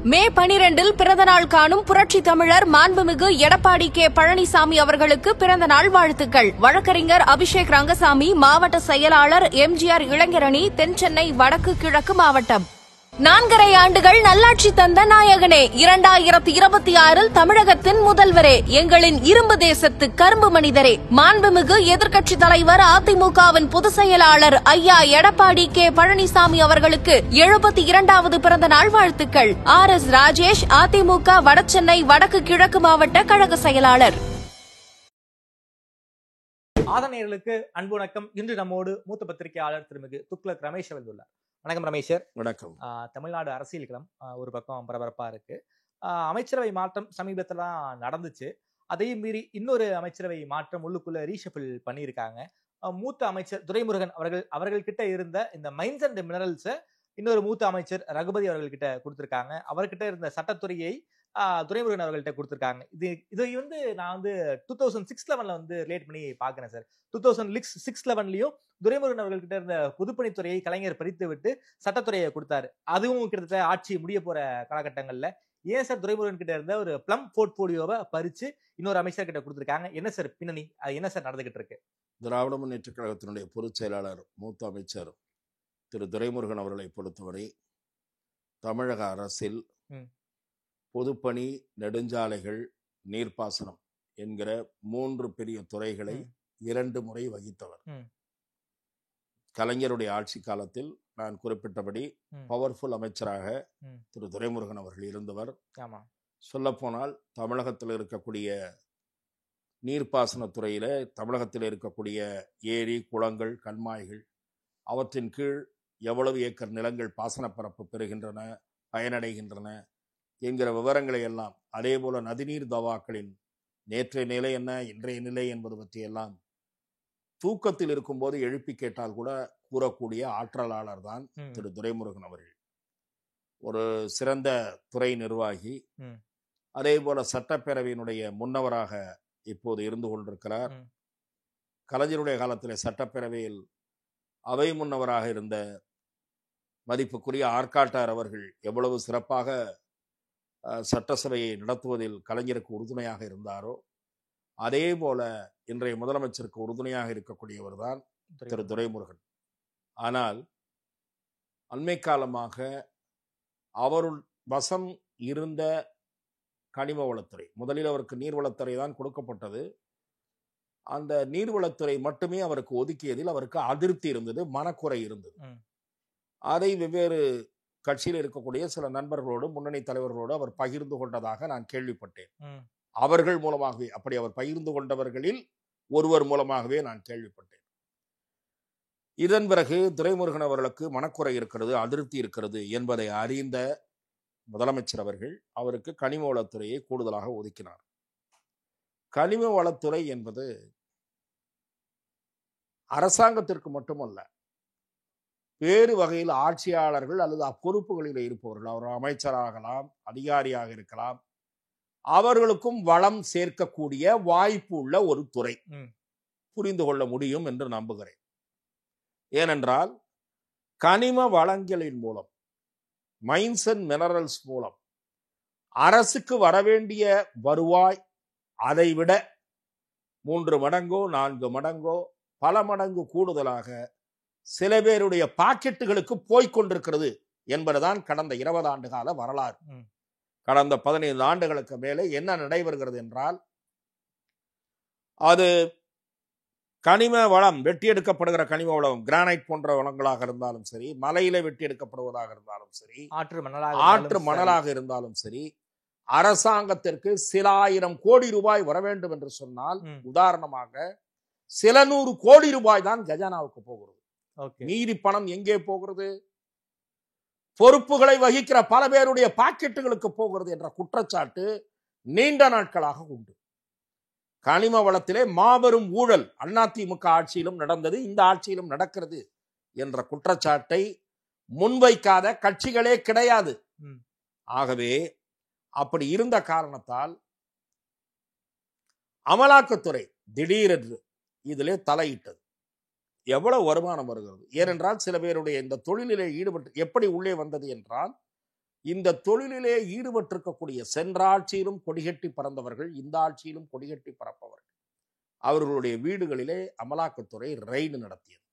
மே 12 பிறந்தநாள் காணும் புரட்சி தமிழர் மாண்புமிகு எடப்பாடி கே பழனிசாமி அவர்களுக்கு பிறந்தநாள் வாழ்த்துக்கள். வழக்கறிஞர் அபிஷேக் ரங்கசாமி, மாவட்ட செயலாளர் எம்ஜிஆர் இளைஞரணி, தென்சென்னை வடக்கு கிழக்கு மாவட்டம். 4.5 ஆண்டுகள் நல்லாட்சி தந்த நாயகனே, 2026 தமிழகத்தின் முதல்வரே, எங்களின் இரும்பு தேசத்து கரும்பு மனிதரே, மாண்புமிகு எதிர்க்கட்சித் தலைவர் அதிமுகவின் பொதுச் செயலாளர் ஐயா எடப்பாடி கே பழனிசாமி அவர்களுக்கு 72வது பிறந்த நாள் வாழ்த்துக்கள். RS ராஜேஷ், அதிமுக வடசென்னை வடக்கு கிழக்கு மாவட்ட கழக செயலாளர். ஆதனையர்களுக்கு அன்பு வணக்கம். இன்று நம்மோடு மூத்த பத்திரிகையாளர் திருமிகு துக்ளக் ரமேஷ் வந்துள்ளார். வணக்கம் ரமேஷர். வணக்கம். தமிழ்நாடு அரசியல் களம் ஒரு பக்கம் பரபரப்பா இருக்கு. அமைச்சரவை மாற்றம் சமீபத்துல நடந்துச்சு. அதையும் மீறி இன்னொரு அமைச்சரவை மாற்றம் உள்ளுக்குள்ள ரீஷபிள் பண்ணியிருக்காங்க. மூத்த அமைச்சர் துரைமுருகன் அவர்கள் கிட்ட இருந்த இந்த மைன்ஸ் அண்ட் மினரல்ஸ் இன்னொரு மூத்த அமைச்சர் ரகுபதி அவர்கள்கிட்ட கொடுத்திருக்காங்க. அவர்கிட்ட இருந்த சட்டத்துறையை துரைமுருகன் அவர்கள்ட்ட கொடுத்திருக்காங்க. இதை நான் 2006-11 ரிலேட் பண்ணி பாக்குறேன் சார். 2006-11 துரைமுருகன் அவர்கள்கிட்ட இருந்த பொதுப்பணித்துறையை கலைஞர் பறித்து விட்டு சட்டத்துறையை கொடுத்தாரு. அதுவும் கிட்டத்தட்ட ஆட்சி முடிய போற காலகட்டங்கள்ல ஏன் சார் துரைமுருகன் கிட்ட இருந்த ஒரு பிளம் போர்ட்போலியோவை பறிச்சு இன்னொரு அமைச்சர் கிட்ட கொடுத்திருக்காங்க? என்ன சார் பின்னணி? அது என்ன சார் நடந்துகிட்டு இருக்கு? திராவிட முன்னேற்ற கழகத்தினுடைய பொதுச் செயலாளர் மூத்த அமைச்சர் திரு துரைமுருகன் அவர்களை பொறுத்தவரை தமிழக அரசில் பொதுப்பணி, நெடுஞ்சாலைகள், நீர்ப்பாசனம் என்கிற 3 பெரிய துறைகளை 2 முறை வகித்தவர். கலைஞருடைய ஆட்சி காலத்தில் நான் குறிப்பிட்டபடி பவர்ஃபுல் அமைச்சராக திரு துரைமுருகன் அவர்கள் இருந்தவர். சொல்லப்போனால் தமிழகத்தில் இருக்கக்கூடிய நீர்ப்பாசனத்துறையில தமிழகத்தில் இருக்கக்கூடிய ஏரி, குளங்கள், கண்மாய்கள் அவற்றின் கீழ் எவ்வளவு ஏக்கர் நிலங்கள் பாசன பரப்பு பெறுகின்றன, பயனடைகின்றன என்கிற விவரங்களை எல்லாம், அதே போல நதிநீர் தவாக்களின் நேற்றைய நிலை என்ன, இன்றைய நிலை என்பது பற்றியெல்லாம் தூக்கத்தில் இருக்கும்போது எழுப்பி கேட்டால் கூட கூறக்கூடிய ஆற்றலாளர் தான் திரு துரைமுருகன் அவர்கள். ஒரு சிறந்த துறை நிர்வாகி. அதே போல சட்டப்பேரவையினுடைய முன்னவராக இப்போது இருந்து கொண்டிருக்கிறார். கலைஞருடைய காலத்தில் சட்டப்பேரவையில் அவை முன்னவராக இருந்த மதிப்புக்குரிய ஆற்காட்டார் அவர்கள் எவ்வளவு சிறப்பாக சட்டசபையை நடத்துவதில் கலைஞருக்கு உறுதுணையாக இருந்தாரோ அதே போல இன்றைய முதலமைச்சருக்கு உறுதுணையாக இருக்கக்கூடியவர் தான் திரு துரைமுருகன். ஆனால் அண்மை காலமாக அவருள் வசம் இருந்த கனிம வளத்துறை, முதலில் அவருக்கு நீர்வளத்துறை தான் கொடுக்கப்பட்டது. அந்த நீர்வளத்துறை மட்டுமே அவருக்கு ஒதுக்கியதில் அவருக்கு அதிருப்தி இருந்தது, மனக்குறை இருந்தது. அதை வெவ்வேறு கட்சியில் இருக்கக்கூடிய சில நண்பர்களோடு, முன்னணி தலைவர்களோடு அவர் பகிர்ந்து கொண்டதாக நான் கேள்விப்பட்டேன். அவர்கள் மூலமாகவே, அப்படி அவர் பகிர்ந்து கொண்டவர்களில் ஒருவர் மூலமாகவே நான் கேள்விப்பட்டேன். இதன் பிறகு துரைமுருகன் அவர்களுக்கு மனக்குறை இருக்கிறது, அதிருப்தி இருக்கிறது என்பதை அறிந்த முதலமைச்சர் அவர்கள் அவருக்கு கனிம வளத்துறையை கூடுதலாக ஒதுக்கினார். கனிம வளத்துறை என்பது அரசாங்கத்திற்கு மட்டுமல்ல, வேறு வகையில் ஆட்சியாளர்கள் அல்லது அப்பொறுப்புகளில் இருப்பவர்கள், அவர் அமைச்சராகலாம், அதிகாரியாக இருக்கலாம், அவர்களுக்கும் வளம் சேர்க்கக்கூடிய வாய்ப்பு உள்ள ஒரு துறை. புரிந்து கொள்ள முடியும் என்று நம்புகிறேன். ஏனென்றால் கனிம வளங்களின் மூலம், மைன்ஸ் அண்ட் மினரல்ஸ் மூலம் அரசுக்கு வரவேண்டிய வருவாய் அதைவிட 3 மடங்கோ 4 மடங்கோ பல மடங்கு கூடுதலாக சில பேருடைய பாக்கெட்டுகளுக்கு போய்கொண்டிருக்கிறது என்பதுதான் கடந்த 20 ஆண்டு கால வரலாறு. கடந்த 15 ஆண்டுகளுக்கு மேலே என்ன நடைபெறுகிறது என்றால், அது கனிம வளம், வெட்டி எடுக்கப்படுகிற கனிம வளம், கிரானைட் போன்ற வளங்களாக இருந்தாலும் சரி, மலையில வெட்டி எடுக்கப்படுவதாக இருந்தாலும் சரி, ஆற்று மணலாக இருந்தாலும் சரி, அரசாங்கத்திற்கு சில 1000 கோடி ரூபாய் வர வேண்டும் என்று சொன்னால், உதாரணமாக சில 100 கோடி ரூபாய் தான் கஜானாவுக்கு போகிறது. மீதி பணம் எங்கே போகிறது? பொறுப்புகளை வகிக்கிற பல பேருடைய பாக்கெட்டுகளுக்கு போகிறது என்ற குற்றச்சாட்டு நீண்ட நாட்களாக உண்டு. கனிம வளத்திலே மாபெரும் ஊழல் அதிமுக ஆட்சியிலும் நடந்தது, இந்த ஆட்சியிலும் நடக்கிறது என்ற குற்றச்சாட்டை முன்வைக்காத கட்சிகளே கிடையாது. ஆகவே அப்படி இருந்த காரணத்தால் அமலாக்கத்துறை திடீரென்று இதிலே தலையிட்டது. எவ்வளவு வருமானம் வருகிறது? ஏனென்றால் சில பேருடைய இந்த தொழிலிலே ஈடுபட்டு எப்படி உள்ளே வந்தது என்றால், இந்த தொழிலிலே ஈடுபட்டிருக்கக்கூடிய சென்ற ஆட்சியிலும் கொடிகட்டி பறந்தவர்கள், இந்த ஆட்சியிலும் கொடிகட்டி பறப்பவர்கள், அவர்களுடைய வீடுகளிலே அமலாக்கத்துறை ரெய்டு நடத்தியது.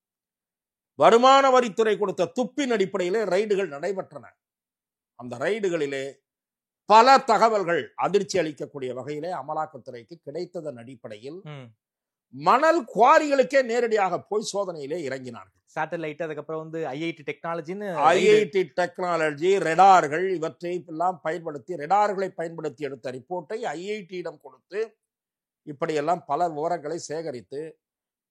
வருமான வரித்துறை கொடுத்த துப்பின் அடிப்படையிலே ரெய்டுகள் நடைபெற்றன. அந்த ரெய்டுகளிலே பல தகவல்கள் அதிர்ச்சி அளிக்கக்கூடிய வகையிலே அமலாக்கத்துறைக்கு கிடைத்ததன் அடிப்படையில் மணல் குவாரிகளுக்கே நேரடியாக போய் சோதனையிலே இறங்கினார்கள். சேட்டலைட், அதுக்கப்புறம் வந்து ஐஐடி டெக்னாலஜி, ரெடார்கள், இவற்றை எல்லாம் பயன்படுத்தி, ரெடார்களை பயன்படுத்தி எடுத்த ரிப்போர்ட்டை ஐஐடியிடம் கொடுத்து இப்படியெல்லாம் பல விவரங்களை சேகரித்து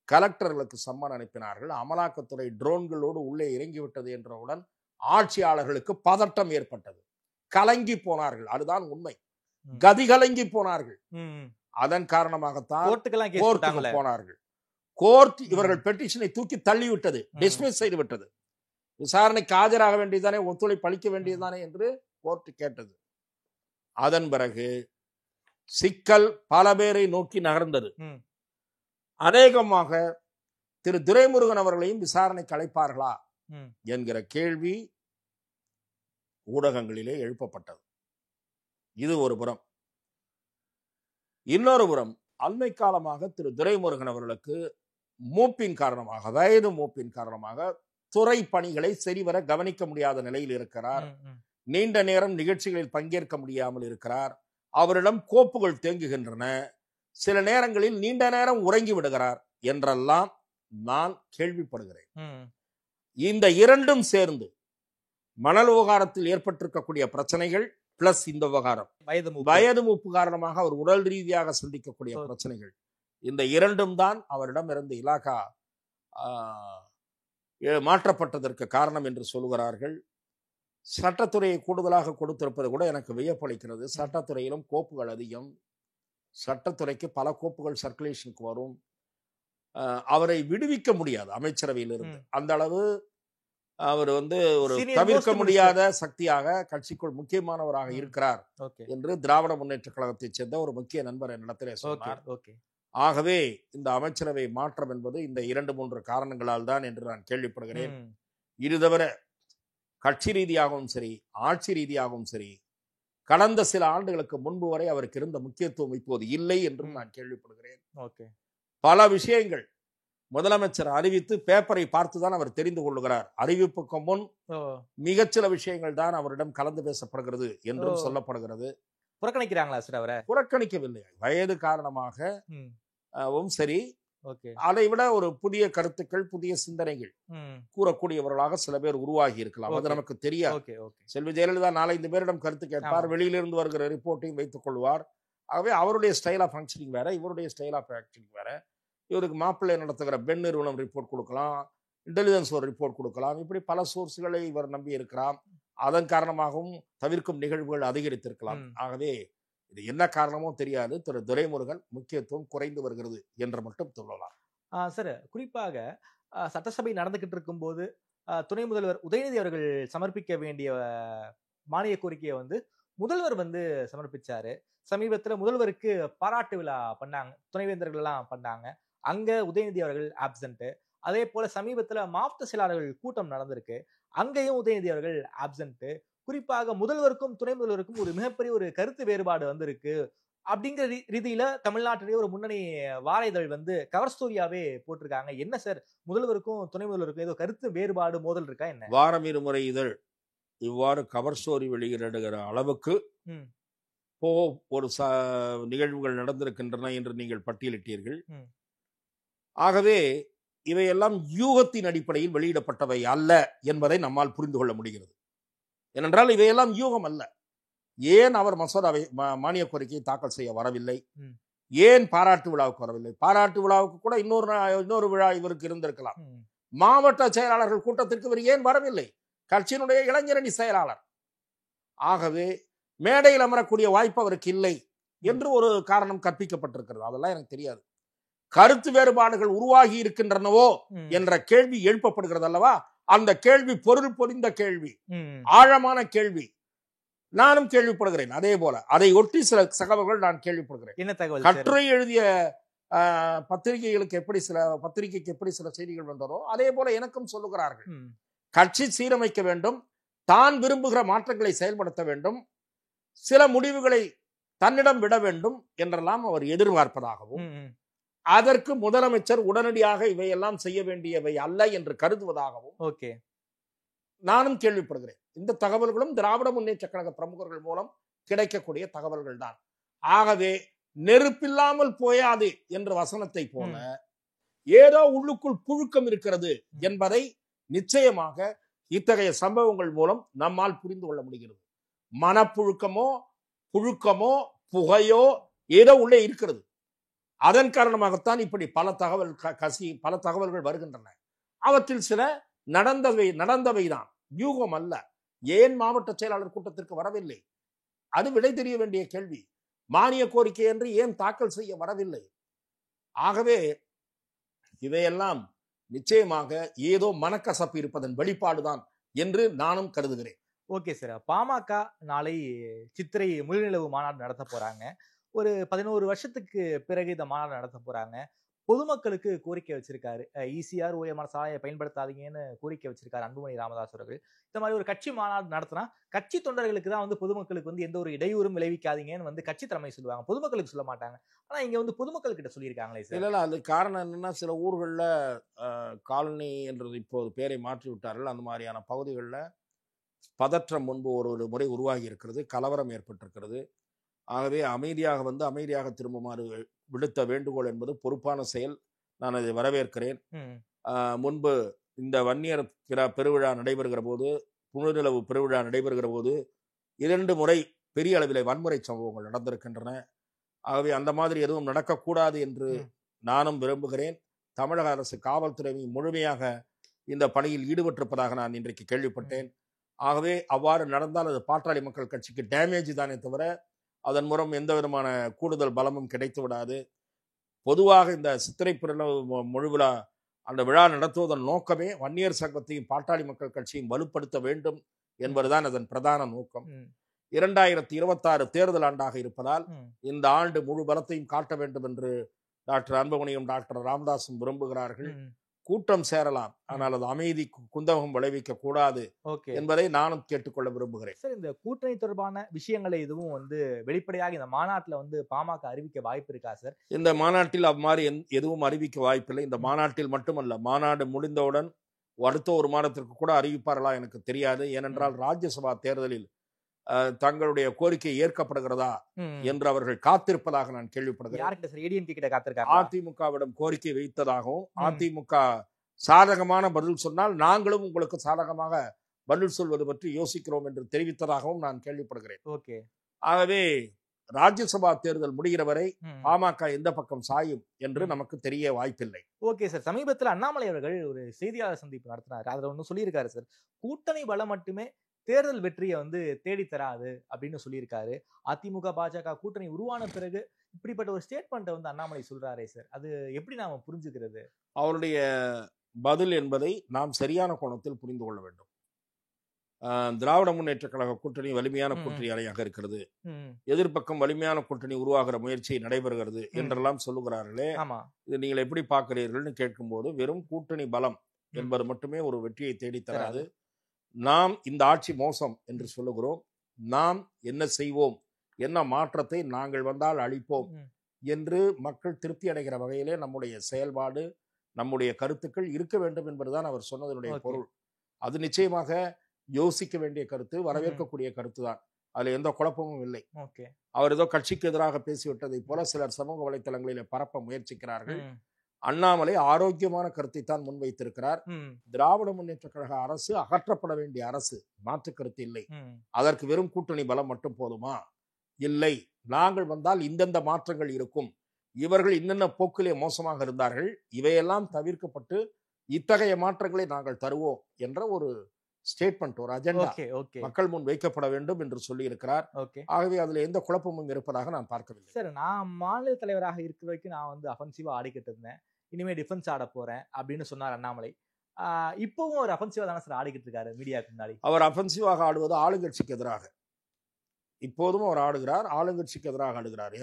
கலெக்டர்களுக்கு சம்மன் அனுப்பினார்கள். அமலாக்கத்துறை ட்ரோன்களோடு உள்ளே இறங்கிவிட்டது என்றவுடன் ஆட்சியாளர்களுக்கு பதட்டம் ஏற்பட்டது. கலங்கி போனார்கள். அதுதான் உண்மை. கதி கலங்கி போனார்கள். அதன் காரணமாகத்தான் கோர்ட்டுக்கு போனார்கள். கோர்ட் இவர்கள் பெட்டிஷனை தூக்கி தள்ளிவிட்டது, டிஸ்மிஸ் செய்துவிட்டது. விசாரணைக்கு ஆஜராக வேண்டியதானே, ஒத்துழைப்பு அளிக்க வேண்டியதுதானே என்று கோர்ட் கேட்டது. அதன் பிறகு சிக்கல் பல பேரை நோக்கி நகர்ந்தது. அநேகமாக திரு துரைமுருகன் அவர்களையும் விசாரணைக்கு அழைப்பார்களா என்கிற கேள்வி ஊடகங்களிலே எழுப்பப்பட்டது. இது ஒரு புறம். இன்னொரு புறம், அண்மை காலமாக திரு துரைமுருகன் அவர்களுக்கு மூப்பின் காரணமாக, வயது மூப்பின் காரணமாக துறை பணிகளை சரிவர கவனிக்க முடியாத நிலையில் இருக்கிறார். நீண்ட நேரம் நிகழ்ச்சிகளில் பங்கேற்க முடியாமல் இருக்கிறார். அவரிடம் கோப்புகள் தேங்குகின்றன. சில நேரங்களில் நீண்ட நேரம் உறங்கி விடுகிறார் என்றெல்லாம் நான் கேள்விப்படுகிறேன். இந்த இரண்டும் சேர்ந்து மணல் விவகாரத்தில் ஏற்பட்டிருக்கக்கூடிய பிரச்சனைகள் பிளஸ் இந்த விவகாரம், வயது மூப்பு காரணமாக அவர் உடல் ரீதியாக சந்திக்கக்கூடிய பிரச்சனைகள், இந்த இரண்டும் தான் அவரிடம் இருந்து இலாகா மாற்றப்பட்டதற்கு காரணம் என்று சொல்லுகிறார்கள். சட்டத்துறையை கூடுதலாக கொடுத்திருப்பது கூட எனக்கு வியப்பளிக்கிறது. சட்டத்துறையிலும் கோப்புகள் அதிகம். சட்டத்துறைக்கு பல கோப்புகள் சர்க்குலேஷனுக்கு வரும். அவரை விடுவிக்க முடியாது அமைச்சரவையிலிருந்து. அந்த அளவு அவர் வந்து ஒரு தவிர்க்க முடியாத சக்தியாக கட்சிக்குள் முக்கியமானவராக இருக்கிறார் என்று திராவிட முன்னேற்ற கழகத்தைச் சேர்ந்த ஒரு முக்கிய நண்பர் என்னிடத்திலே சொன்னார். ஆகவே இந்த அமைச்சரவை மாற்றம் என்பது இந்த 2-3 காரணங்களால் தான் என்று நான் கேள்விப்படுகிறேன். இது தவிர கட்சி ரீதியாகவும் சரி, ஆட்சி ரீதியாகவும் சரி, கடந்த சில ஆண்டுகளுக்கு முன்பு வரை அவருக்கு இருந்த முக்கியத்துவம் இப்போது இல்லை என்றும் நான் கேள்விப்படுகிறேன். பல விஷயங்கள் முதலமைச்சர் அறிவித்து பேப்பரை பார்த்துதான் அவர் தெரிந்து கொள்ளுகிறார். அறிவிப்புக்கு முன் மிகச்சில விஷயங்கள் தான் அவரிடம் கலந்து பேசப்படுகிறது என்றும் சொல்லப்படுகிறது. புறக்கணிக்கிறாங்களா சார்? அவரை புறக்கணிக்கவில்லை. வயது காரணமாக சரி, அதை விட ஒரு புதிய கருத்துக்கள், புதிய சிந்தனைகள் கூறக்கூடியவர்களாக சில பேர் உருவாகி இருக்கலாம். அது நமக்கு தெரியாது. செல்வி ஜெயலலிதா 4-5 பேரிடம் கருத்து கேட்பார். வெளியிலிருந்து வருகிற ரிப்போர்ட்டையும் வைத்துக் கொள்வார். ஆகவே அவருடைய ஸ்டைல் ஆஃப் ஃபங்க்ஷனிங் வேற, இவருடைய ஸ்டைல் ஆஃப் ஃபங்க்ஷனிங் வேற. இவருக்கு மாப்பிள்ளை நடத்துகிற பெண் நிறுவனம் ரிப்போர்ட் கொடுக்கலாம், இன்டெலிஜென்ஸ் ஒரு ரிப்போர்ட் கொடுக்கலாம். இப்படி பல சோர்ஸ்களை இவர் நம்பி இருக்கிறார். அதன் காரணமாகவும் தவிர்க்கும் நிகழ்வுகள் அதிகரித்திருக்கலாம். ஆகவே இது என்ன காரணமோ தெரியாது, திரு துரைமுருகன் முக்கியத்துவம் குறைந்து வருகிறது என்று மட்டும் சொல்லலாம். சார், குறிப்பாக சட்டசபை நடந்துகிட்டு இருக்கும் போது துணை முதல்வர் உதயநிதி அவர்கள் சமர்ப்பிக்க வேண்டிய மானிய கோரிக்கையை வந்து முதல்வர் வந்து சமர்ப்பிச்சாரு. சமீபத்தில் முதல்வருக்கு பாராட்டு விழா பண்ணாங்க, துணைவேந்தர்கள் எல்லாம் பண்ணாங்க. அங்க உதயநிதி அவர்கள் ஆப்சென்ட். அதே போல சமீபத்தில் மாவட்ட செயலாளர்கள் கூட்டம் நடந்திருக்கு, அங்கேயும் உதயநிதி அவர்கள் ஆப்சென்ட். குறிப்பாக முதல்வருக்கும் துணை முதல்வருக்கும் ஒரு மிகப்பெரிய ஒரு கருத்து வேறுபாடு வந்திருக்கு. அப்படிங்கிற ரீதியில தமிழ்நாட்டிலேயே ஒரு முன்னணி வார இதழ் வந்து கவர் ஸ்டோரியாவே போட்டிருக்காங்க. என்ன சார், முதல்வருக்கும் துணை முதல்வருக்கும் ஏதோ கருத்து வேறுபாடு, மோதல் இருக்கா என்ன? வாரம் இருமுறை இதழ் இவ்வாறு கவர் ஸ்டோரி வெளியிடுகிற அளவுக்கு ஒரு நிகழ்வுகள் நடந்திருக்கின்றன என்று நீங்கள் பட்டியலிட்டீர்கள். ஆகவே இவையெல்லாம் யூகத்தின் அடிப்படையில் வெளியிடப்பட்டவை அல்ல என்பதை நம்மால் புரிந்து கொள்ள முடிகிறது. ஏனென்றால் இவையெல்லாம் யூகம் அல்ல. ஏன் அவர் மசோதாவை மானிய கோரிக்கையை தாக்கல் செய்ய வரவில்லை? ஏன் பாராட்டு விழாவுக்கு வரவில்லை? பாராட்டு விழாவுக்கு கூட இன்னொரு விழா இவருக்கு இருந்திருக்கலாம். மாவட்ட செயலாளர்கள் கூட்டத்திற்கு இவர் ஏன் வரவில்லை? கட்சியினுடைய இளைஞரணி செயலாளர். ஆகவே மேடையில் அமரக்கூடிய வாய்ப்பு அவருக்கு இல்லை என்று ஒரு காரணம் கற்பிக்கப்பட்டிருக்கிறது. அதெல்லாம் எனக்கு தெரியாது. கருத்து வேறுபாடுகள் உருவாகி இருக்கின்றனவோ என்ற கேள்வி எழுப்பப்படுகிறது அல்லவா? அந்த கேள்வி பொருள் பொதிந்த கேள்வி, ஆழமான கேள்வி. நானும் கேள்விப்படுகிறேன். அதே போல அதை ஒட்டி சில தகவல்கள் நான் கேள்விப்படுகிறேன். என்ன தகவல்? கட்டுரை எழுதிய பத்திரிகைக்கு எப்படி சில செய்திகள் வந்ததோ அதே போல எனக்கும் சொல்லுகிறார்கள். கட்சி சீரமைக்க வேண்டும், தான் விரும்புகிற மாற்றங்களை செயல்படுத்த வேண்டும், சில முடிவுகளை தன்னிடம் விட வேண்டும் என்றெல்லாம் அவர் எதிர்பார்ப்பதாகவும், அதற்கு முதலமைச்சர் உடனடியாக இவையெல்லாம் செய்ய வேண்டியவை அல்ல என்று கருதுவதாகவும் நானும் கேள்விப்படுகிறேன். இந்த தகவல்களும் திராவிட முன்னேற்ற கழக பிரமுகர்கள் மூலம் கிடைக்கக்கூடிய தகவல்கள் தான். ஆகவே நெருப்பில்லாமல் போயாது என்ற வசனத்தை போல ஏதோ உள்ளுக்குள் புழுக்கம் இருக்கிறது என்பதை நிச்சயமாக இத்தகைய சம்பவங்கள் மூலம் நம்மால் புரிந்து கொள்ள முடிகிறது. மனப்புழுக்கமோ புழுக்கமோ புகையோ ஏதோ உள்ளே இருக்கிறது. அதன் காரணமாகத்தான் இப்படி பல தகவல்கள் வருகின்றன. அவற்றில் சில நடந்தவைதான், யூகம் அல்ல. ஏன் மாவட்ட செயலாளர் கூட்டத்திற்கு வரவில்லை? அது விடை தெரிய வேண்டிய கேள்வி. மானிய கோரிக்கை என்று ஏன் தாக்கல் செய்ய வரவில்லை? ஆகவே இவையெல்லாம் நிச்சயமாக ஏதோ மனக்கசப்பு இருப்பதன் வெளிப்பாடுதான் என்று நானும் கருதுகிறேன். Okay sir. பாமக நாளை சித்திரை முழுநிலவு மாநாடு நடத்த போறாங்க. ஒரு 11 வருஷத்துக்கு பிறகு இந்த மாநாடு நடத்த போறாங்க. பொதுமக்களுக்கு கோரிக்கை வச்சிருக்காரு. ஈசிஆர் ஓஎம்ஆர் சாலையை பயன்படுத்தாதீங்கன்னு கோரிக்கை வச்சிருக்காரு அன்புமணி ராமதாஸ் அவர்கள். இந்த மாதிரி ஒரு கட்சி மாநாடு நடத்தினா கட்சி தொண்டர்களுக்கு தான் பொதுமக்களுக்கு எந்த ஒரு இடையூறும் விளைவிக்காதீங்கன்னு கட்சி தலைமை சொல்லுவாங்க, பொதுமக்களுக்கு சொல்ல மாட்டாங்க. ஆனா இங்க பொதுமக்கள் கிட்ட சொல்லியிருக்காங்களே சார். இல்ல அது காரணம் என்னன்னா, சில ஊர்களில் காலனி என்றது இப்போது பேரை மாற்றி விட்டார்கள். அந்த மாதிரியான பகுதிகளில் பதற்றம் முன்பு ஒரு முறை உருவாகி இருக்கிறது, கலவரம் ஏற்பட்டிருக்கிறது. ஆகவே அமைதியாக திரும்புமாறு விடுத்த வேண்டுகோள் என்பது பொறுப்பான செயல். நான் அதை வரவேற்கிறேன். முன்பு இந்த வன்னியர் பெருவிழா நடைபெறுகிற போது, புனிநிலவு பெருவிழா நடைபெறுகிற போது 2 முறை பெரிய அளவில் வன்முறை சம்பவங்கள் நடந்திருக்கின்றன. ஆகவே அந்த மாதிரி எதுவும் நடக்கக்கூடாது என்று நானும் விரும்புகிறேன். தமிழக அரசு காவல்துறை முழுமையாக இந்த பணியில் ஈடுபட்டிருப்பதாக நான் இன்றைக்கு கேள்விப்பட்டேன். ஆகவே அவ்வாறு நடந்தால் அது பாட்டாளி மக்கள் கட்சிக்கு டேமேஜ் தானே தவிர அதன் மூலம் எந்த விதமான கூடுதல் பலமும் கிடைத்து விடாது. பொதுவாக இந்த சித்திரை முழுவிழா அந்த விழா நடத்துவதன் நோக்கமே வன்னியர் சங்கத்தையும் பாட்டாளி மக்கள் கட்சியும் வலுப்படுத்த வேண்டும் என்பதுதான் அதன் பிரதான நோக்கம். 2026 தேர்தல் ஆண்டாக இருப்பதால் இந்த ஆண்டு முழு பலத்தையும் காட்ட வேண்டும் என்று டாக்டர் அன்புமணியும் டாக்டர் ராமதாசும் விரும்புகிறார்கள். கூட்டம் சேரலாம், ஆனால் அது அமைதி குந்தகம் விளைவிக்க கூடாது என்பதை நானும் கேட்டுக்கொள்ள விரும்புகிறேன். சார், இந்த கூட்டணி தொடர்பான விஷயங்களை எதுவும் வெளிப்படையாக இந்த மாநாட்டில் பாமக அறிவிக்க வாய்ப்பு இருக்கா சார்? இந்த மாநாட்டில் அவ்வாறு எதுவும் அறிவிக்க வாய்ப்பில்லை. இந்த மாநாட்டில் மட்டுமல்ல, மாநாடு முடிந்தவுடன் அடுத்த ஒரு மாதத்திற்கு கூட அறிவிப்பார்களா எனக்கு தெரியாது. ஏனென்றால் ராஜ்யசபா தேர்தலில் தங்களுடைய கோரிக்கை ஏற்கப்படுகிறதா என்று அவர்கள் காத்திருப்பதாக நான் கேள்விப்படுகிறேன். அதிமுகவிடம் கோரிக்கை வைத்ததாகவும், அதிமுக சாதகமான பதில் சொன்னால் நாங்களும் உங்களுக்கு சாதகமாக பதில் சொல்வது பற்றி யோசிக்கிறோம் என்று தெரிவித்ததாகவும் நான் கேள்விப்படுகிறேன். ஆகவே ராஜ்யசபா தேர்தல் முடிகிற வரை பாமக எந்த பக்கம் சாயும் என்று நமக்கு தெரிய வாய்ப்பில்லை. Okay sir. சமீபத்தில் அண்ணாமலை அவர்கள் ஒரு செய்தியாளர் சந்திப்பு நடத்தினார். அதுல ஒண்ணு சொல்லியிருக்காரு சார், கூட்டணி பலம் மட்டுமே தேர்தல் வெற்றியை தேடித்தராது அப்படின்னு சொல்லியிருக்காரு. அதிமுக பாஜக கூட்டணி உருவான பிறகு இப்படிப்பட்ட ஒரு ஸ்டேட்மெண்ட் அண்ணாமலை சொல்றாரே சார், அது எப்படி நாம புரிஞ்சுக்கிறது? அவருடைய பதில் என்பதை நாம் சரியான கோணத்தில் புரிந்து கொள்ள வேண்டும். திராவிட முன்னேற்ற கழக கூட்டணி வலிமையான கூட்டணி அறையாக இருக்கிறது, எதிர்பக்கம் வலிமையான கூட்டணி உருவாகிற முயற்சி நடைபெறுகிறது என்றெல்லாம் சொல்லுகிறார்களே, இது நீங்கள் எப்படி பார்க்கிறீர்கள்னு கேட்கும்போது வெறும் கூட்டணி பலம் என்பது மட்டுமே ஒரு வெற்றியை தேடித்தராது. நாம் இந்த ஆட்சி மோசம் என்று சொல்லுகிறோம், நாம் என்ன செய்வோம், என்ன மாற்றத்தை நாங்கள் வந்தால் அளிப்போம் என்று மக்கள் திருப்தி அடைகிற வகையிலே நம்முடைய செயல்பாடு, நம்முடைய கருத்துக்கள் இருக்க வேண்டும் என்பதுதான் அவர் சொன்னதனுடைய பொருள். அது நிச்சயமாக யோசிக்க வேண்டிய கருத்து, வரவேற்கக்கூடிய கருத்து தான். அதுல எந்த குழப்பமும் இல்லை. அவர் ஏதோ கட்சிக்கு எதிராக பேசிவிட்டதை போல சிலர் சமூக வலைத்தளங்களில் பரப்ப முயற்சிக்கிறார்கள். அண்ணாமலை ஆரோக்கியமான கருத்தை தான் முன்வைத்திருக்கிறார். திராவிட முன்னேற்ற கழக அரசு அகற்றப்பட வேண்டிய அரசு, மாற்று கருத்து இல்லை. அதற்கு வெறும் கூட்டணி பலம் மட்டும் போதுமா? இல்லை, நாங்கள் வந்தால் இந்தந்த மாற்றங்கள் இருக்கும், இவர்கள் இன்னென்ன போக்கிலே மோசமாக இருந்தார்கள், இவையெல்லாம் தவிர்க்கப்பட்டு இத்தகைய மாற்றங்களை நாங்கள் தருவோம் என்ற ஒரு ஸ்டேட்மெண்ட், ஒரு அஜெண்டா மக்கள் முன் வைக்கப்பட வேண்டும் என்று சொல்லி இருக்கிறார். ஆகவே அதுல எந்த குழப்பமும் இருப்பதாக நான் பார்க்கவில்லை. சார், நான் மாநில தலைவராக இருக்கிற வரைக்கும் நான் அஃபென்சிவா ஆடிக்கிட்டு இருந்தேன், இனிமே டிஃபென்ஸ் ஆட போறேன் அப்படின்னு சொன்னார் அண்ணாமலை. இப்பவும் ஒரு அஃபென்சிவா தானே சார் ஆடிக்கிட்டு இருக்காரு மீடியாவுக்கு முன்னாடி? அவர் அஃபென்சிவாக ஆடுவது ஆளுங்கட்சிக்கு எதிராக, இப்போதும் அவர் ஆடுகிறார், ஆளுங்கட்சிக்கு எதிராக ஆடுகிறார்,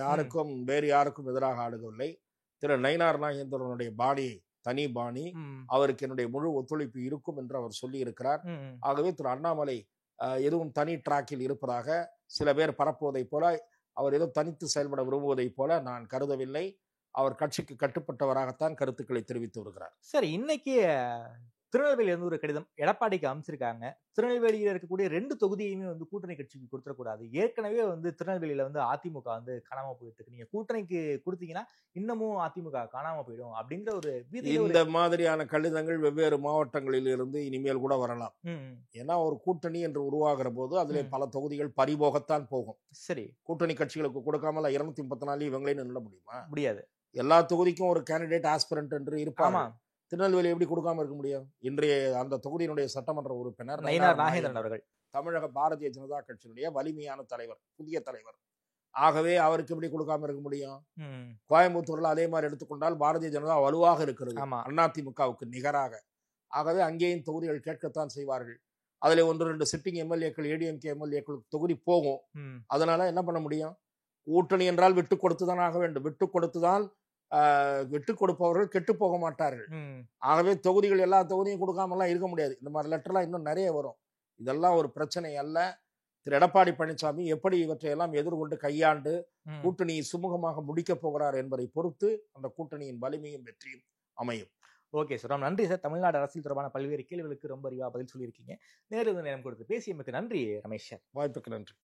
வேறு யாருக்கும் எதிராக ஆடுகவில்லை. திரு நயினார் நாகேந்திரனுடைய பாணி தனி பாணி, அவருக்கு என்னுடைய முழு ஒத்துழைப்பு இருக்கும் என்று அவர் சொல்லி இருக்கிறார். ஆகவே திரு அண்ணாமலை எதுவும் தனி டிராக்கில் இருப்பதாக சில பேர் பரப்புவதைப் போல, அவர் ஏதோ தனித்து செயல்பட விரும்புவதைப் போல நான் கருதவில்லை. அவர் கட்சிக்கு கட்டுப்பட்டவராகத்தான் கருத்துக்களை தெரிவித்து வருகிறார். சரி, இன்னைக்கு திருநெல்வேலியில இருந்து ஒரு கடிதம் எடப்பாடிக்கு அமைச்சிருக்காங்க. திருநெல்வேலியில இருக்கக்கூடிய 2 தொகுதியுமே கூட்டணி கட்சிக்கு கொடுத்துடக்கூடாது. ஏற்கனவே திருநெல்வேலியில அதிமுக காணாம போயிட்டு இருக்கு. நீங்க கூட்டணிக்கு கொடுத்தீங்கன்னா இன்னமும் அதிமுக காணாம போயிடும் அப்படிங்கிற ஒரு இந்த மாதிரியான கடிதங்கள் வெவ்வேறு மாவட்டங்களில் இருந்து இனிமேல் கூட வரலாம். ஏன்னா ஒரு கூட்டணி என்று உருவாகிற போது அதிலே பல தொகுதிகள் பறிபோகத்தான் போகும். சரி, கூட்டணி கட்சிகளுக்கு கொடுக்காமல 234 இவங்களே நில்ல முடியுமா? முடியாது. எல்லா தொகுதிக்கும் ஒரு கேண்டிடேட் ஆஸ்பிரண்ட் என்று இருப்பாங்க. திருநெல்வேலி எப்படி கொடுக்காம இருக்க முடியும்? இன்றைய அந்த தொகுதியினுடைய சட்டமன்ற உறுப்பினர் நயினார் நாகேந்திரன் அவர்கள் தமிழக பாரதிய ஜனதா கட்சியினுடைய வலிமையான தலைவர், புதிய தலைவர். ஆகவே அவருக்கு எப்படி கொடுக்காம இருக்க முடியும்? கோயம்புத்தூர்ல அதே மாதிரி எடுத்துக்கொண்டால் பாரதிய ஜனதா வலுவாக இருக்கிறது, அதிமுகவுக்கு நிகராக. ஆகவே அங்கேயும் தொகுதிகள் கேட்கத்தான் செய்வார்கள். அதுல 1-2 சிட்டிங் எம்எல்ஏக்கள், ஏடிஎம்கே எம்எல்ஏக்களுக்கு தொகுதி போகும். அதனால என்ன பண்ண முடியும்? கூட்டணி என்றால் விட்டு கொடுத்துதான் ஆக வேண்டும். விட்டு கொடுப்பவர்கள் கெட்டு போக மாட்டார்கள். ஆகவே தொகுதிகள் எல்லா தொகுதியும் கொடுக்காமலாம் இருக்க முடியாது. இந்த மாதிரி லெட்டர்லாம் இன்னும் நிறைய வரும். இதெல்லாம் ஒரு பிரச்சனை அல்ல. திரு எடப்பாடி பழனிசாமி எப்படி இவற்றையெல்லாம் எதிர்கொண்டு கையாண்டு கூட்டணியை சுமூகமாக முடிக்கப் போகிறார் என்பதை பொறுத்து அந்த கூட்டணியின் வலிமையும் வெற்றியும் அமையும். ஓகே சார், ரொம்ப நன்றி சார். தமிழ்நாடு அரசியல் தொடர்பான பல்வேறு கேள்விகளுக்கு ரொம்ப அறிவா பதில் சொல்லியிருக்கீங்க. நேரம் கொடுத்து பேசியமைக்கு நன்றி ரமேஷ் சார். வாய்ப்புக்கு நன்றி.